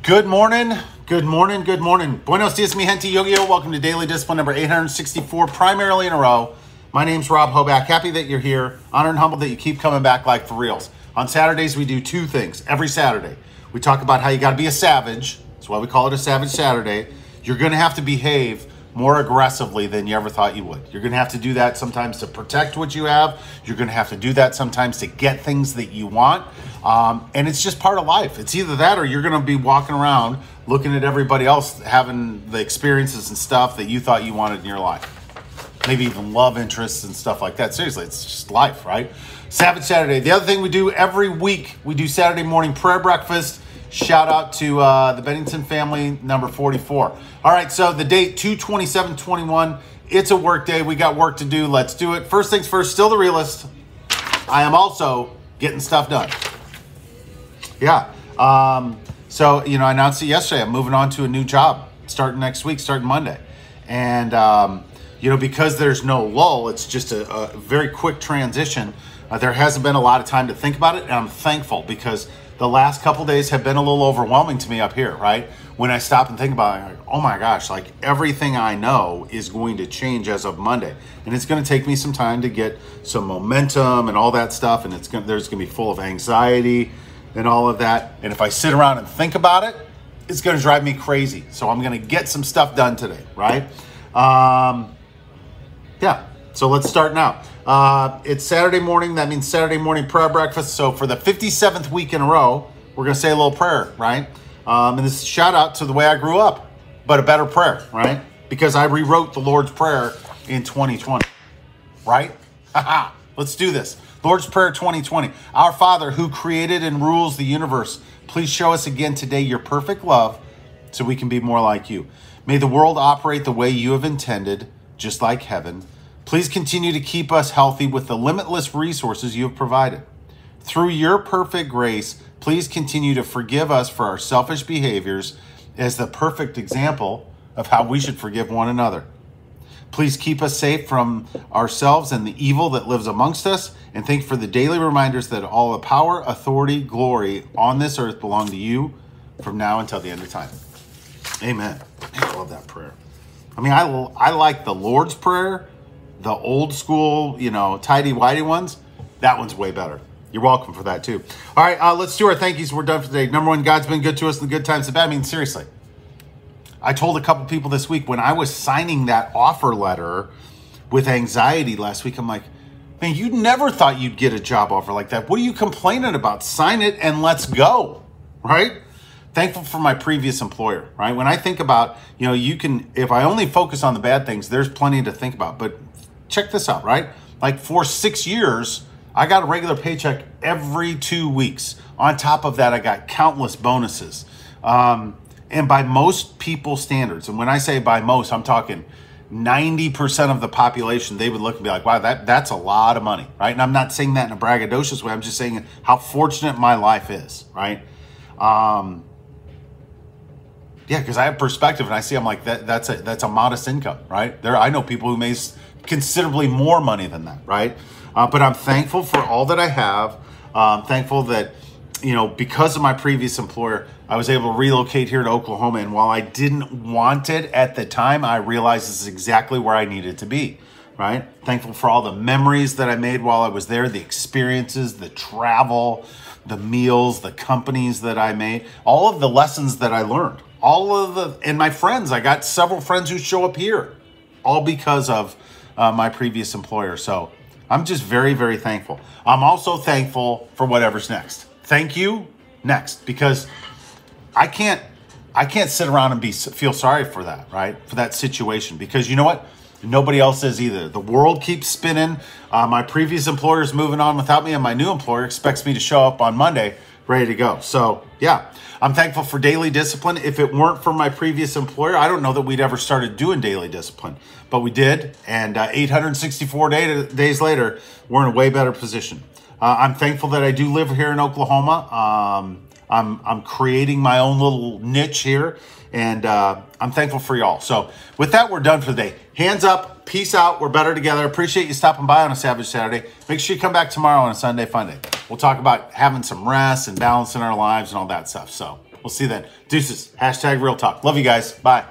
Good morning, good morning, good morning. Buenos dias, mi gente, Yo-Yo. Welcome to Daily Discipline number 864, primarily in a row. My name's Rob Hoback. Happy that you're here. Honored and humbled that you keep coming back like for reals. On Saturdays, we do two things. Every Saturday, we talk about how you got to be a savage. That's why we call it a Savage Saturday. You're going to have to behave more aggressively than you ever thought you would. You're going to have to do that sometimes to protect what you have. You're going to have to do that sometimes to get things that you want. And it's just part of life. It's either that or you're going to be walking around looking at everybody else having the experiences and stuff that you thought you wanted in your life. Maybe even love interests and stuff like that. Seriously, it's just life, right? Savage Saturday. The other thing we do every week, we do Saturday morning prayer breakfast. Shout out to the Bennington family, number 44. All right, so the date, 2/27/21. It's a work day. We got work to do. Let's do it. First things first, still the realist. I am also getting stuff done. Yeah. So, I announced it yesterday. I'm moving on to a new job starting next week, starting Monday. And, because there's no lull, it's just a very quick transition. There hasn't been a lot of time to think about it, and I'm thankful because the last couple days have been a little overwhelming to me up here, right? When I stop and think about it, I'm like, oh my gosh, like everything I know is going to change as of Monday. And it's going to take me some time to get some momentum and all that stuff. And there's going to be full of anxiety and all of that. And if I sit around and think about it, it's going to drive me crazy. So I'm going to get some stuff done today, right? Yeah, so let's start now. It's Saturday morning. That means Saturday morning prayer breakfast. So for the 57th week in a row, we're going to say a little prayer, right? And this is a shout out to the way I grew up, but a better prayer, right? Because I rewrote the Lord's Prayer in 2020, right? Let's do this. Lord's Prayer 2020. Our Father who created and rules the universe, please show us again today your perfect love so we can be more like you. May the world operate the way you have intended, just like heaven. Please continue to keep us healthy with the limitless resources you have provided. Through your perfect grace, please continue to forgive us for our selfish behaviors as the perfect example of how we should forgive one another. Please keep us safe from ourselves and the evil that lives amongst us, and thank you for the daily reminders that all the power, authority, glory on this earth belong to you from now until the end of time. Amen. I love that prayer. I mean, I like the Lord's Prayer, the old school, tidy-whitey ones. That one's way better. You're welcome for that too. All right, let's do our thank yous. We're done for today. Number one, God's been good to us in the good times and bad. I mean, seriously. I told a couple people this week when I was signing that offer letter with anxiety last week, I'm like, man, you never thought you'd get a job offer like that. What are you complaining about? Sign it and let's go, right? Thankful for my previous employer, right? When I think about, if I only focus on the bad things, there's plenty to think about. But check this out, right? Like for 6 years, I got a regular paycheck every 2 weeks. On top of that, I got countless bonuses. And by most people's standards, and when I say by most, I'm talking 90% of the population, they would look and be like, wow, that's a lot of money, right? And I'm not saying that in a braggadocious way. I'm just saying how fortunate my life is, right? Yeah, because I have perspective and I see, I'm like, that's a modest income, right? I know people who make considerably more money than that, right? But I'm thankful for all that I have. I'm thankful that, because of my previous employer, I was able to relocate here to Oklahoma. And while I didn't want it at the time, I realized this is exactly where I needed to be, right? Thankful for all the memories that I made while I was there, the experiences, the travel, the meals, the companies that I made, all of the lessons that I learned, and my friends. I got several friends who show up here, all because of my previous employer. So I'm just very, very thankful. I'm also thankful for whatever's next. Thank you, next, because I can't sit around and feel sorry for that, right? For that situation, because you know what? Nobody else is either. The world keeps spinning. My previous employer is moving on without me, and my new employer expects me to show up on Monday ready to go. So yeah, I'm thankful for daily discipline. If it weren't for my previous employer, I don't know that we'd ever started doing daily discipline, but we did. And 864 days later, we're in a way better position. I'm thankful that I do live here in Oklahoma. I'm creating my own little niche here, and I'm thankful for y'all. So with that, we're done for the day. Hands up, peace out. We're better together. Appreciate you stopping by on a Savage Saturday. Make sure you come back tomorrow on a Sunday Fun Day. We'll talk about having some rest and balance in our lives and all that stuff. So We'll see you then. Deuces. #Real Talk. Love you guys. Bye.